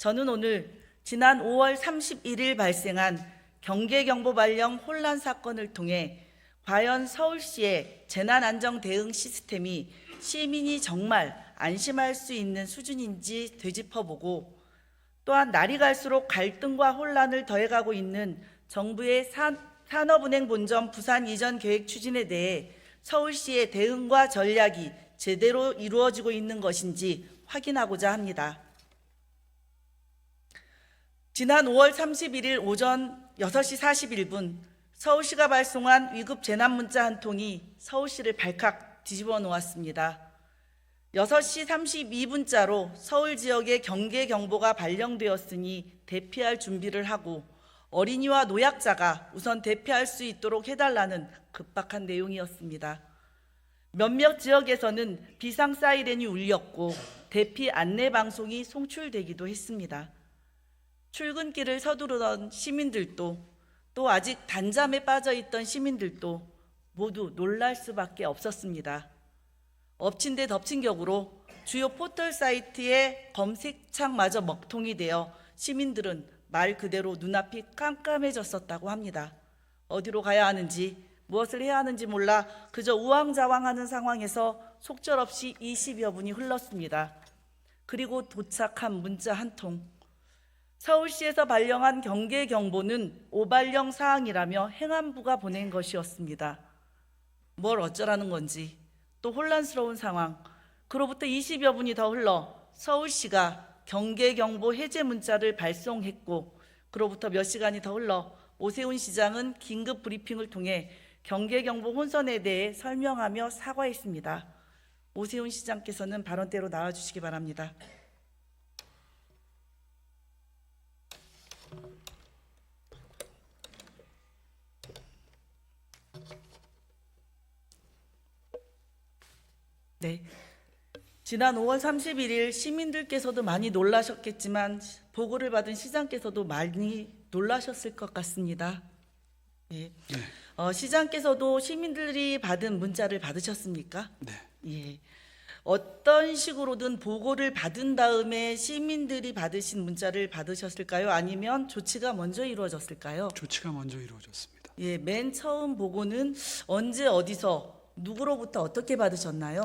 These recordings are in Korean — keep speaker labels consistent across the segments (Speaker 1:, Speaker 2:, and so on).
Speaker 1: 저는 오늘 지난 5월 31일 발생한 경계경보 발령 혼란 사건을 통해 과연 서울시의 재난안전대응 시스템이 시민이 정말 안심할 수 있는 수준인지 되짚어보고, 또한 날이 갈수록 갈등과 혼란을 더해가고 있는 정부의 산업은행 본점 부산 이전 계획 추진에 대해 서울시의 대응과 전략이 제대로 이루어지고 있는 것인지 확인하고자 합니다. 지난 5월 31일 오전 6시 41분 서울시가 발송한 위급 재난 문자 한 통이 서울시를 발칵 뒤집어 놓았습니다. 6시 32분자로 서울 지역에 경계 경보가 발령되었으니 대피할 준비를 하고 어린이와 노약자가 우선 대피할 수 있도록 해달라는 급박한 내용이었습니다. 몇몇 지역에서는 비상 사이렌이 울렸고 대피 안내 방송이 송출되기도 했습니다. 출근길을 서두르던 시민들도, 또 아직 단잠에 빠져 있던 시민들도 모두 놀랄 수밖에 없었습니다. 엎친 데 덮친 격으로 주요 포털 사이트의 검색창마저 먹통이 되어 시민들은 말 그대로 눈앞이 깜깜해졌었다고 합니다. 어디로 가야 하는지, 무엇을 해야 하는지 몰라 그저 우왕좌왕하는 상황에서 속절없이 20여 분이 흘렀습니다. 그리고 도착한 문자 한 통. 서울시에서 발령한 경계경보는 오발령 사항이라며 행안부가 보낸 것이었습니다. 뭘 어쩌라는 건지, 또 혼란스러운 상황. 그로부터 20여 분이 더 흘러 서울시가 경계경보 해제 문자를 발송했고, 그로부터 몇 시간이 더 흘러 오세훈 시장은 긴급 브리핑을 통해 경계경보 혼선에 대해 설명하며 사과했습니다. 오세훈 시장께서는 발언대로 나와주시기 바랍니다. 네. 지난 5월 31일 시민들께서도 많이 놀라셨겠지만 보고를 받은 시장께서도 많이 놀라셨을 것 같습니다. 예.
Speaker 2: 네.
Speaker 1: 시장께서도 시민들이 받은 문자를 받으셨습니까?
Speaker 2: 네.
Speaker 1: 예. 어떤 식으로든 보고를 받은 다음에 시민들이 받으신 문자를 받으셨을까요? 아니면 조치가 먼저 이루어졌을까요?
Speaker 2: 조치가 먼저 이루어졌습니다.
Speaker 1: 예, 맨 처음 보고는 언제 어디서 누구로부터 어떻게 받으셨나요?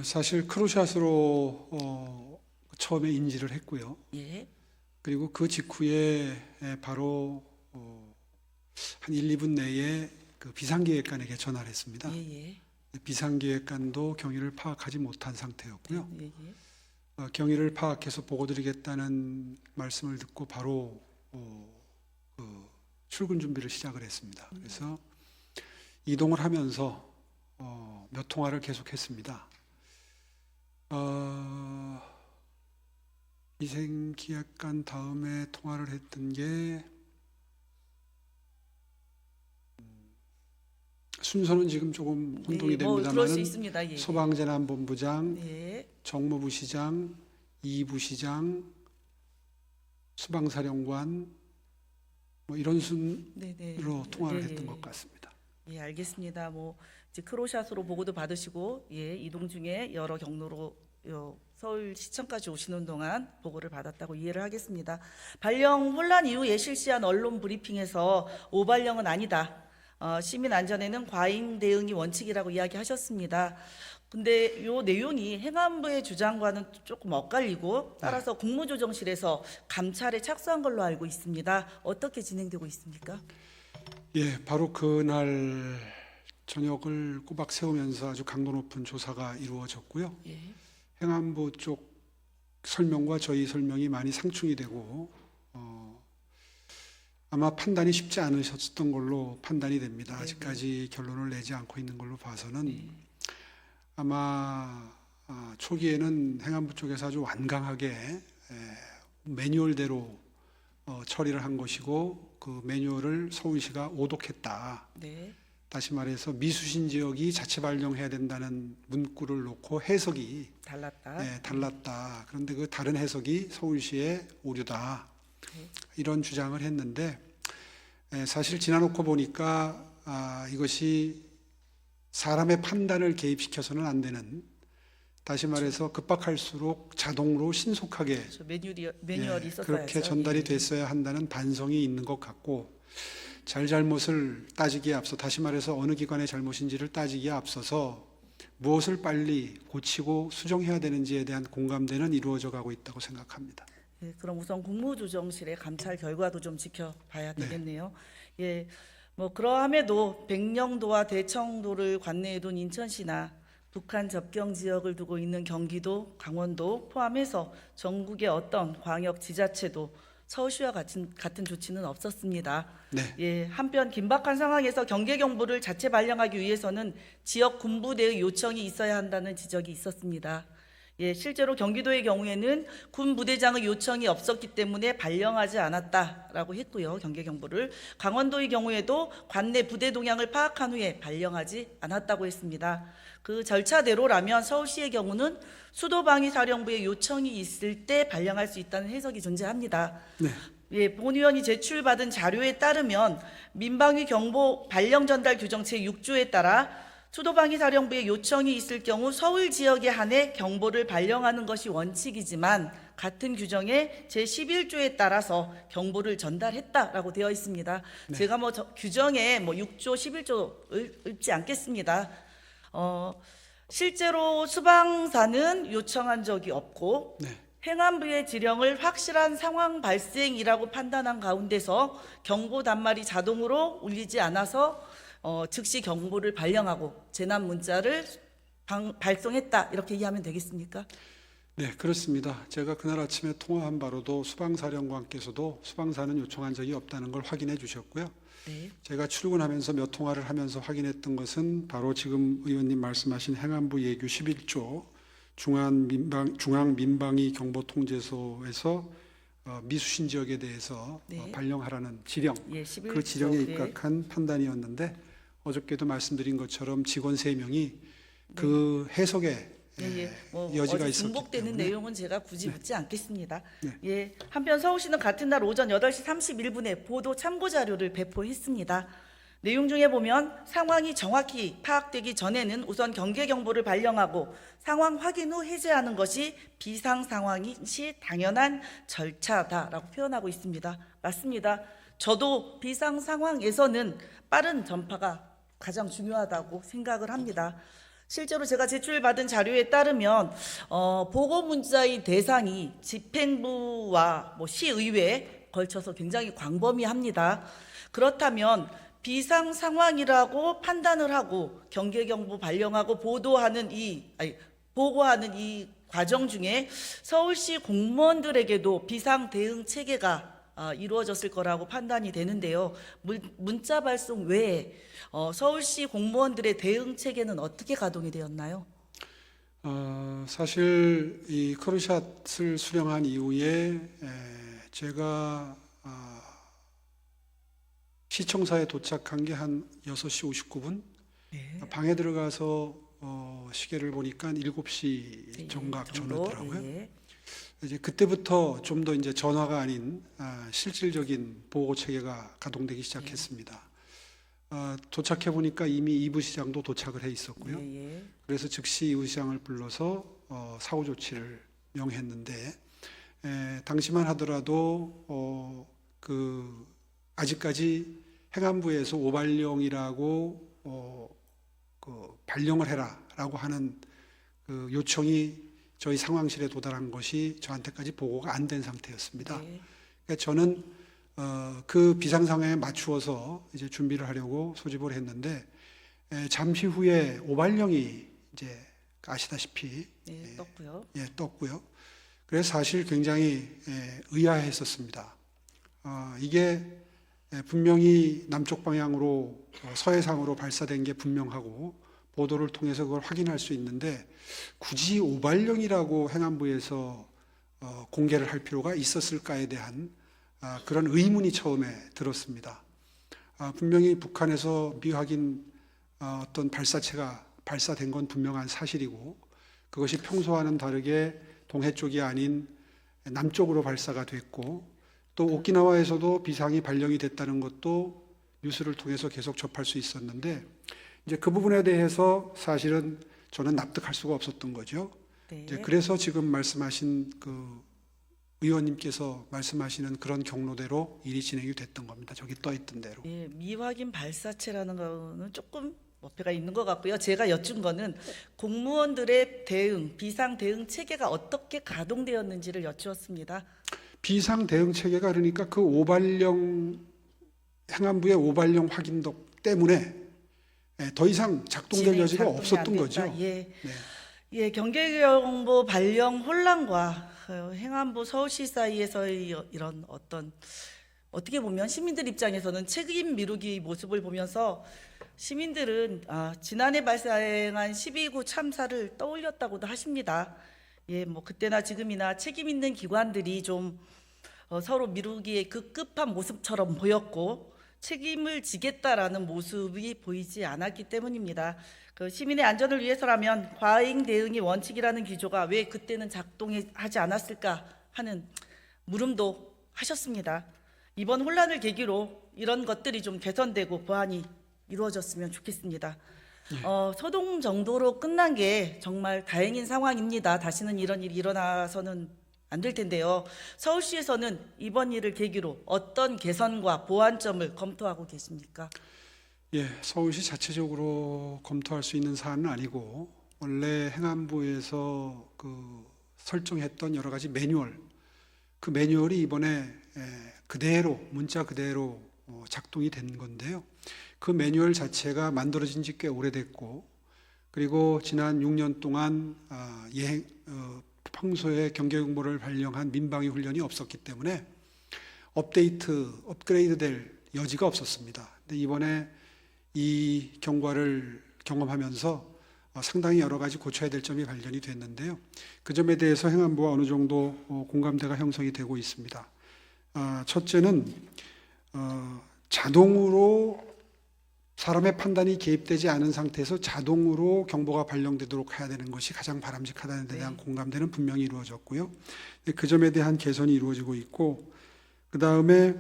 Speaker 2: 사실 크루샷으로 처음에 인지를 했고요.
Speaker 1: 예.
Speaker 2: 그리고 그 직후에 바로 한 1, 2분 내에 그 비상기획관에게 전화를 했습니다.
Speaker 1: 예.
Speaker 2: 비상기획관도 경위를 파악하지 못한 상태였고요.
Speaker 1: 예.
Speaker 2: 경위를 파악해서 보고드리겠다는 말씀을 듣고 바로 그 출근 준비를 시작을 했습니다. 그래서 이동을 하면서 몇 통화를 계속했습니다. 비상기획관 다음에 통화를 했던 게 순서는 지금 조금 혼동이
Speaker 1: 그럴 수
Speaker 2: 됩니다만
Speaker 1: 있습니다. 예.
Speaker 2: 소방재난본부장,
Speaker 1: 예.
Speaker 2: 정무부시장, 이부시장, 수방사령관 뭐 이런 순으로 통화를 했던 것 같습니다.
Speaker 1: 예, 알겠습니다. 이제 크로샷으로 보고도 받으시고, 예, 이동 중에 여러 경로로 서울시청까지 오시는 동안 보고를 받았다고 이해를 하겠습니다. 발령 혼란 이후에 실시한 언론 브리핑에서 오발령은 아니다. 시민 안전에는 과잉 대응이 원칙이라고 이야기하셨습니다. 근데 이 내용이 행안부의 주장과는 조금 엇갈리고, 따라서 국무조정실에서 감찰에 착수한 걸로 알고 있습니다. 어떻게 진행되고 있습니까?
Speaker 2: 예, 바로 그날 저녁을 꼬박 세우면서 아주 강도 높은 조사가 이루어졌고요.
Speaker 1: 예.
Speaker 2: 행안부 쪽 설명과 저희 설명이 많이 상충이 되고 아마 판단이 쉽지 않으셨던 걸로 판단이 됩니다. 아직까지 결론을 내지 않고 있는 걸로 봐서는 아마 초기에는 행안부 쪽에서 아주 완강하게 매뉴얼대로 처리를 한 것이고, 그 매뉴얼을 서울시가 오독했다.
Speaker 1: 네.
Speaker 2: 다시 말해서 미수신 지역이 자체 발령해야 된다는 문구를 놓고 해석이
Speaker 1: 달랐다.
Speaker 2: 달랐다. 그런데 그 다른 해석이 서울시의 오류다. 이런 주장을 했는데, 사실 지나놓고 보니까 이것이 사람의 판단을 개입시켜서는 안 되는 다시 말해서 급박할수록 자동으로 신속하게
Speaker 1: 그렇죠. 매뉴얼이 있었어야죠.
Speaker 2: 그렇게 전달이
Speaker 1: 예.
Speaker 2: 됐어야 한다는 반성이 있는 것 같고, 잘잘못을 따지기에 앞서, 다시 말해서 어느 기관의 잘못인지를 따지기에 앞서서 무엇을 빨리 고치고 수정해야 되는지에 대한 공감대는 이루어져 가고 있다고 생각합니다.
Speaker 1: 예, 그럼 우선 국무조정실의 감찰 결과도 좀 지켜봐야 되겠네요. 예, 뭐 그러함에도 백령도와 대청도를 관내에 둔 인천시나 북한 접경 지역을 두고 있는 경기도, 강원도 포함해서 전국의 어떤 광역 지자체도 서울시와 같은 조치는 없었습니다.
Speaker 2: 네,
Speaker 1: 예, 한편 긴박한 상황에서 경계 경보를 자체 발령하기 위해서는 지역 군부대의 요청이 있어야 한다는 지적이 있었습니다. 예, 실제로 경기도의 경우에는 군 부대장의 요청이 없었기 때문에 발령하지 않았다라고 했고요. 경계 경보를. 강원도의 경우에도 관내 부대 동향을 파악한 후에 발령하지 않았다고 했습니다. 그 절차대로라면 서울시의 경우는 수도방위사령부의 요청이 있을 때 발령할 수 있다는 해석이 존재합니다.
Speaker 2: 네,
Speaker 1: 예, 본 의원이 제출받은 자료에 따르면 민방위 경보 발령 전달 규정 제6조에 따라 수도방위사령부의 요청이 있을 경우 서울 지역에 한해 경보를 발령하는 것이 원칙이지만 같은 규정의 제11조에 따라서 경보를 전달했다라고 되어 있습니다.
Speaker 2: 네.
Speaker 1: 제가 규정에 6조, 11조를 읊지 않겠습니다. 실제로 수방사는 요청한 적이 없고
Speaker 2: 네,
Speaker 1: 행안부의 지령을 확실한 상황 발생이라고 판단한 가운데서 경보 단말이 자동으로 울리지 않아서 즉시 경보를 발령하고 재난 문자를 발송했다, 이렇게 이해하면 되겠습니까?
Speaker 2: 네, 그렇습니다. 제가 그날 아침에 통화한 바로도 수방사령관께서도 수방사는 요청한 적이 없다는 걸 확인해 주셨고요.
Speaker 1: 네.
Speaker 2: 제가 출근하면서 몇 통화를 하면서 확인했던 것은 바로 지금 의원님 말씀하신 행안부 예규 11조 중앙민방위 경보통제소에서 미수신 지역에 대해서
Speaker 1: 네.
Speaker 2: 발령하라는 지령,
Speaker 1: 예, 11조.
Speaker 2: 그 지령에
Speaker 1: 예.
Speaker 2: 입각한 판단이었는데, 어저께도 말씀드린 것처럼 직원 3명이 그 해석에 여지가
Speaker 1: 어제
Speaker 2: 있었기
Speaker 1: 중복되는
Speaker 2: 때문에
Speaker 1: 내용은 제가 굳이 묻지 않겠습니다.
Speaker 2: 네.
Speaker 1: 예, 한편 서울시는 같은 날 오전 8시 31분에 보도 참고 자료를 배포했습니다. 내용 중에 보면 상황이 정확히 파악되기 전에는 우선 경계 경보를 발령하고 상황 확인 후 해제하는 것이 비상 상황이 시 당연한 절차다라고 표현하고 있습니다. 맞습니다. 저도 비상 상황에서는 빠른 전파가 가장 중요하다고 생각을 합니다. 실제로 제가 제출받은 자료에 따르면 보고 문자의 대상이 집행부와 시의회에 걸쳐서 굉장히 광범위합니다. 그렇다면 비상 상황이라고 판단을 하고 경계 경보 발령하고 보고하는 이 과정 중에 서울시 공무원들에게도 비상 대응 체계가 이루어졌을 거라고 판단이 되는데요. 문자 발송 외에 서울시 공무원들의 대응 체계는 어떻게 가동이 되었나요?
Speaker 2: 사실 이 커르샷을 수령한 이후에 제가 시청사에 도착한 게 한 6시 59분,
Speaker 1: 네.
Speaker 2: 방에 들어가서 시계를 보니까 7시 정각
Speaker 1: 정도?
Speaker 2: 전후더라고요.
Speaker 1: 예.
Speaker 2: 이제 그때부터 좀 더 이제 전화가 아닌 실질적인 보고 체계가 가동되기 시작했습니다. 도착해 보니까 이미 이부 시장도 도착을 해 있었고요.
Speaker 1: 예, 예.
Speaker 2: 그래서 즉시 이부 시장을 불러서 사후 조치를 명했는데, 당시만 하더라도 아직까지 행안부에서 오발령이라고 발령을 해라라고 하는 그 요청이 저희 상황실에 도달한 것이 저한테까지 보고가 안 된 상태였습니다.
Speaker 1: 네.
Speaker 2: 그러니까 저는 그 비상 상황에 맞추어서 이제 준비를 하려고 소집을 했는데, 잠시 후에 오발령이 이제 아시다시피
Speaker 1: 네, 떴고요.
Speaker 2: 떴고요. 그래서 사실 굉장히 의아했었습니다. 이게 분명히 남쪽 방향으로 서해상으로 발사된 게 분명하고 보도를 통해서 그걸 확인할 수 있는데, 굳이 오발령이라고 행안부에서 공개를 할 필요가 있었을까에 대한 그런 의문이 처음에 들었습니다. 분명히 북한에서 미확인 어떤 발사체가 발사된 건 분명한 사실이고, 그것이 평소와는 다르게 동해 쪽이 아닌 남쪽으로 발사가 됐고, 또 오키나와에서도 비상이 발령이 됐다는 것도 뉴스를 통해서 계속 접할 수 있었는데, 이제 그 부분에 대해서 사실은 저는 납득할 수가 없었던 거죠.
Speaker 1: 네.
Speaker 2: 이제 그래서 지금 말씀하신 그 의원님께서 말씀하시는 그런 경로대로 일이 진행이 됐던 겁니다. 저기 떠 있던 대로.
Speaker 1: 예, 미확인 발사체라는 거는 조금 어폐가 있는 것 같고요. 제가 여쭌 거는 공무원들의 대응, 비상 대응 체계가 어떻게 가동되었는지를 여쭈었습니다.
Speaker 2: 비상 대응 체계가 그러니까 그 오발령 행안부의 오발령 확인독 때문에 더 이상 작동될 여지가
Speaker 1: 작동이
Speaker 2: 없었던
Speaker 1: 안
Speaker 2: 거죠.
Speaker 1: 됐다. 예,
Speaker 2: 네.
Speaker 1: 예, 경계정보 발령 혼란과 행안부 서울시 사이에서의 이런 어떻게 보면 시민들 입장에서는 책임 미루기 모습을 보면서 시민들은 지난해 발생한 12구 참사를 떠올렸다고도 하십니다. 예, 뭐 그때나 지금이나 책임 있는 기관들이 좀 서로 미루기에 급급한 모습처럼 보였고 책임을 지겠다라는 모습이 보이지 않았기 때문입니다. 그 시민의 안전을 위해서라면 과잉 대응이 원칙이라는 기조가 왜 그때는 작동하지 않았을까 하는 물음도 하셨습니다. 이번 혼란을 계기로 이런 것들이 좀 개선되고 보완이 이루어졌으면 좋겠습니다. 소동 정도로 끝난 게 정말 다행인 상황입니다. 다시는 이런 일이 일어나서는 안 될 텐데요. 서울시에서는 이번 일을 계기로 어떤 개선과 보완점을 검토하고 계십니까?
Speaker 2: 예, 서울시 자체적으로 검토할 수 있는 사안은 아니고 원래 행안부에서 그 설정했던 여러 가지 매뉴얼, 그 매뉴얼이 이번에 그대로 문자 그대로 작동이 된 건데요. 그 매뉴얼 자체가 만들어진 지 꽤 오래됐고, 그리고 지난 6년 동안 평소에 경계정보를 발령한 민방위 훈련이 없었기 때문에 업그레이드 될 여지가 없었습니다. 근데 이번에 이 경과를 경험하면서 상당히 여러 가지 고쳐야 될 점이 발견이 됐는데요. 그 점에 대해서 행안부와 어느 정도 공감대가 형성이 되고 있습니다. 첫째는 자동으로 사람의 판단이 개입되지 않은 상태에서 자동으로 경보가 발령되도록 해야 되는 것이 가장 바람직하다는 데 대한 공감대는 분명히 이루어졌고요. 그 점에 대한 개선이 이루어지고 있고, 그 다음에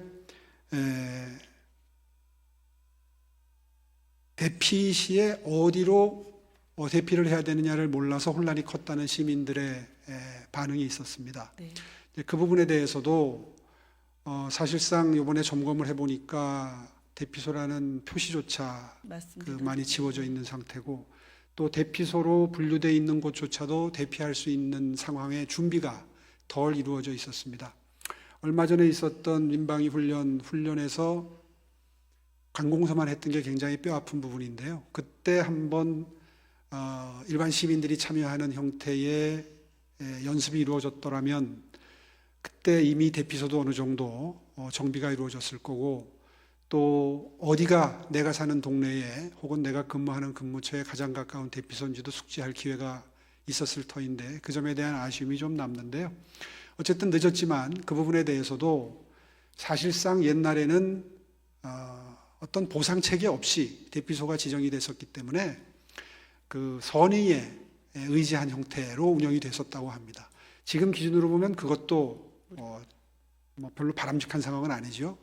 Speaker 2: 대피 시에 어디로 대피를 해야 되느냐를 몰라서 혼란이 컸다는 시민들의 반응이 있었습니다.
Speaker 1: 네.
Speaker 2: 그 부분에 대해서도 사실상 이번에 점검을 해보니까 대피소라는 표시조차
Speaker 1: 맞습니다.
Speaker 2: 많이 지워져 있는 상태고, 또 대피소로 분류되어 있는 곳조차도 대피할 수 있는 상황의 준비가 덜 이루어져 있었습니다. 얼마 전에 있었던 민방위 훈련에서 관공서만 했던 게 굉장히 뼈아픈 부분인데요. 그때 한번 일반 시민들이 참여하는 형태의 연습이 이루어졌더라면 그때 이미 대피소도 어느 정도 정비가 이루어졌을 거고, 또 어디가 내가 사는 동네에 혹은 내가 근무하는 근무처에 가장 가까운 대피소인지도 숙지할 기회가 있었을 터인데 그 점에 대한 아쉬움이 좀 남는데요. 어쨌든 늦었지만 그 부분에 대해서도 사실상 옛날에는 어떤 보상체계 없이 대피소가 지정이 됐었기 때문에 그 선의에 의지한 형태로 운영이 됐었다고 합니다. 지금 기준으로 보면 그것도 별로 바람직한 상황은 아니죠.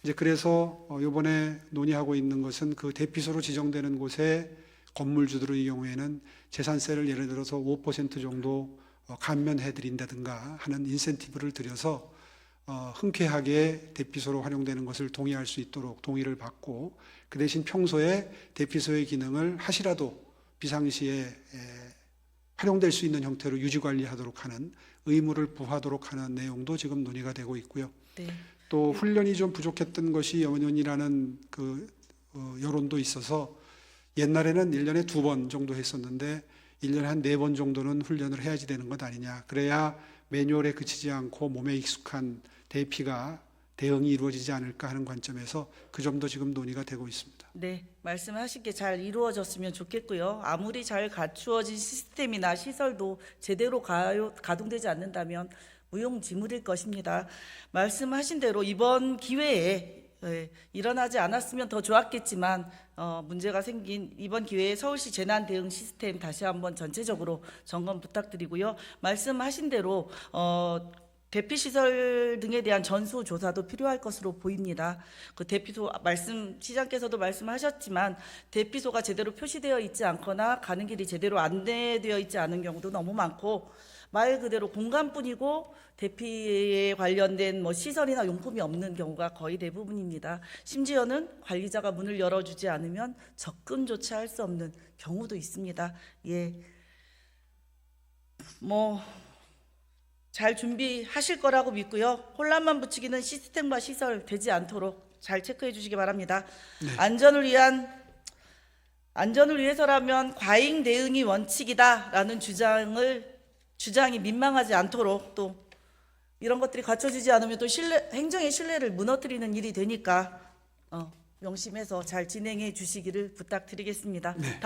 Speaker 2: 이제 그래서 이번에 논의하고 있는 것은 그 대피소로 지정되는 곳에 건물주들의 경우에는 재산세를 예를 들어서 5% 정도 감면해 드린다든가 하는 인센티브를 들여서 흔쾌하게 대피소로 활용되는 것을 동의할 수 있도록 동의를 받고, 그 대신 평소에 대피소의 기능을 하시라도 비상시에 활용될 수 있는 형태로 유지관리하도록 하는 의무를 부하도록 하는 내용도 지금 논의가 되고 있고요.
Speaker 1: 네.
Speaker 2: 또 훈련이 좀 부족했던 것이 연연이라는 여론도 있어서 옛날에는 1년에 2번 정도 했었는데 1년에 한 4번 정도는 훈련을 해야지 되는 것 아니냐. 그래야 매뉴얼에 그치지 않고 몸에 익숙한 대응이 이루어지지 않을까 하는 관점에서 그 점도 지금 논의가 되고 있습니다.
Speaker 1: 네, 말씀하신 게 잘 이루어졌으면 좋겠고요. 아무리 잘 갖추어진 시스템이나 시설도 제대로 가동되지 않는다면 무용지물일 것입니다. 말씀하신 대로 이번 기회에 일어나지 않았으면 더 좋았겠지만 문제가 생긴 이번 기회에 서울시 재난 대응 시스템 다시 한번 전체적으로 점검 부탁드리고요. 말씀하신 대로 대피 시설 등에 대한 전수 조사도 필요할 것으로 보입니다. 그 대피소 시장께서도 말씀하셨지만 대피소가 제대로 표시되어 있지 않거나 가는 길이 제대로 안내되어 있지 않은 경우도 너무 많고, 말 그대로 공간뿐이고 대피에 관련된 시설이나 용품이 없는 경우가 거의 대부분입니다. 심지어는 관리자가 문을 열어주지 않으면 접근조차 할 수 없는 경우도 있습니다. 예, 잘 준비하실 거라고 믿고요. 혼란만 부추기는 시스템과 시설 되지 않도록 잘 체크해 주시기 바랍니다.
Speaker 2: 네.
Speaker 1: 안전을 위해서라면 과잉 대응이 원칙이다라는 주장이 민망하지 않도록, 또 이런 것들이 갖춰지지 않으면 또 행정의 신뢰를 무너뜨리는 일이 되니까 명심해서 잘 진행해 주시기를 부탁드리겠습니다.
Speaker 2: 네.